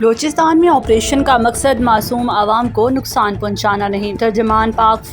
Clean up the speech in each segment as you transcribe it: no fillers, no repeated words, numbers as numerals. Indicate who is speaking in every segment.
Speaker 1: بلوچستان میں آپریشن کا مقصد معصوم عوام کو نقصان پہنچانا نہیں۔ ترجمان پاک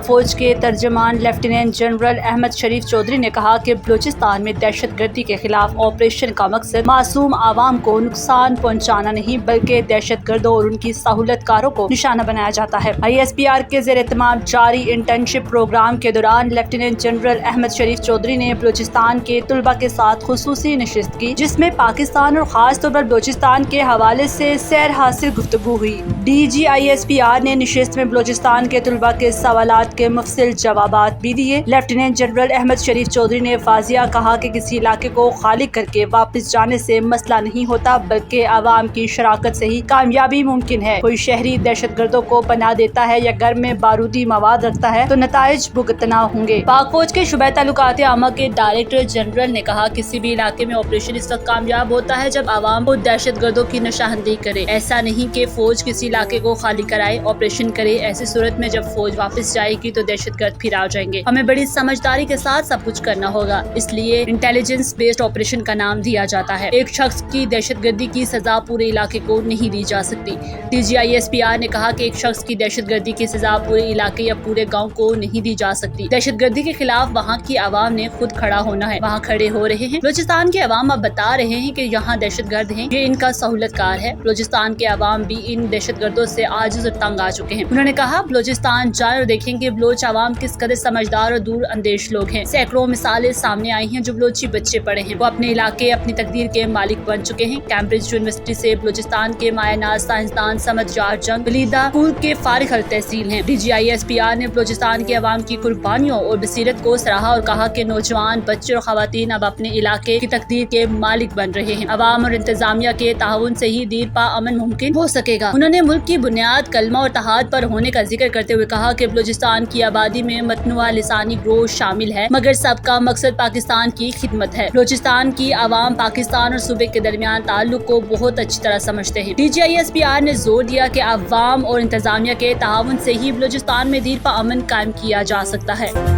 Speaker 1: فوج کے ترجمان لیفٹیننٹ جنرل احمد شریف چودھری نے کہا کہ بلوچستان میں دہشت گردی کے خلاف آپریشن کا مقصد معصوم عوام کو نقصان پہنچانا نہیں بلکہ دہشت گردوں اور ان کی سہولت کاروں کو نشانہ بنایا جاتا ہے۔ ISPR کے زیر اہتمام جاری انٹرنشپ پروگرام کے دوران لیفٹیننٹ جنرل احمد شریف چودھری نے بلوچستان کے طلباء کے ساتھ خصوصی نشست کی، جس میں پاکستان اور خاص طور پر بلوچستان کے حوالے سے سیر حاصل گفتگو ہوئی۔ DG ISPR نے نشست میں بلوچستان کے طلباء کے سوالات کے مفصل جوابات بھی دیے۔ لیفٹیننٹ جنرل احمد شریف چودھری نے واضح کہا کہ کسی علاقے کو خالی کر کے واپس جانے سے مسئلہ نہیں ہوتا بلکہ عوام کی شراکت سے ہی کامیابی ممکن ہے۔ کوئی شہری دہشت گردوں کو پناہ دیتا ہے یا گھر میں بارودی مواد رکھتا ہے تو نتائج بھگتنا ہوں گے۔ پاک فوج کے شعبہ تعلقات عامہ کے ڈائریکٹر جنرل نے کہا کسی بھی علاقے میں آپریشن اس وقت کامیاب ہوتا ہے جب عوام کو دہشت گردوں کی نشاندہی کرے۔ ایسا نہیں کہ فوج کسی علاقے کو خالی کرائے، آپریشن کرے۔ ایسی صورت میں جب فوج واپس جائے گی تو دہشت گرد پھر آ جائیں گے۔ ہمیں بڑی سمجھداری کے ساتھ سب کچھ کرنا ہوگا، اس لیے انٹیلیجنس بیسڈ آپریشن کا نام دیا جاتا ہے۔ ایک شخص کی دہشت گردی کی سزا پورے علاقے کو نہیں دی جا سکتی۔ DG ISPR نے کہا کہ ایک شخص کی دہشت گردی کی سزا پورے علاقے یا پورے گاؤں کو نہیں دی جا سکتی۔ دہشت گردی کے خلاف وہاں کی عوام نے خود کھڑا ہونا ہے، وہاں کھڑے ہو رہے ہیں۔ بلوچستان کے عوام اب بتا رہے ہیں کہ یہاں دہشت گرد ہیں، یہ ان کا سہولت کار ہے۔ بلوچستان کے عوام بھی ان دہشت گردوں سے عاجز اور تنگ آ چکے ہیں۔ انہوں نے کہا بلوچستان جائیں اور دیکھیں کہ بلوچ عوام کس قدر سمجھدار اور دور اندیش لوگ ہیں۔ سینکڑوں مثالیں سامنے آئی ہیں جو بلوچی بچے پڑھے ہیں، وہ اپنے علاقے اپنی تقدیر کے مالک بن چکے ہیں۔ کیمبرج یونیورسٹی سے بلوچستان کے مایہ ناز سائنسدان سمد یار جنگ بلیدہ اسکول کے فارغ التحصیل ہیں۔ DG ISPR نے بلوچستان کے عوام کی قربانیوں اور بصیرت کو سراہا اور کہا کہ نوجوان، بچے اور خواتین اب اپنے علاقے کی تقدیر کے مالک بن رہے ہیں۔ عوام اور انتظامیہ کے تعاون سے ہی دیر پا امن ممکن ہو سکے گا۔ انہوں نے ملک کی بنیاد کلمہ اور اتحاد پر ہونے کا ذکر کرتے ہوئے کہا کہ بلوچستان کی آبادی میں متنوع لسانی گروہ شامل ہے مگر سب کا مقصد پاکستان کی خدمت ہے۔ بلوچستان کی عوام پاکستان اور صوبے کے درمیان تعلق کو بہت اچھی طرح سمجھتے ہیں۔ DG ISPR نے زور دیا کہ عوام اور انتظامیہ کے تعاون سے ہی بلوچستان میں دیر پا امن قائم کیا جا سکتا ہے۔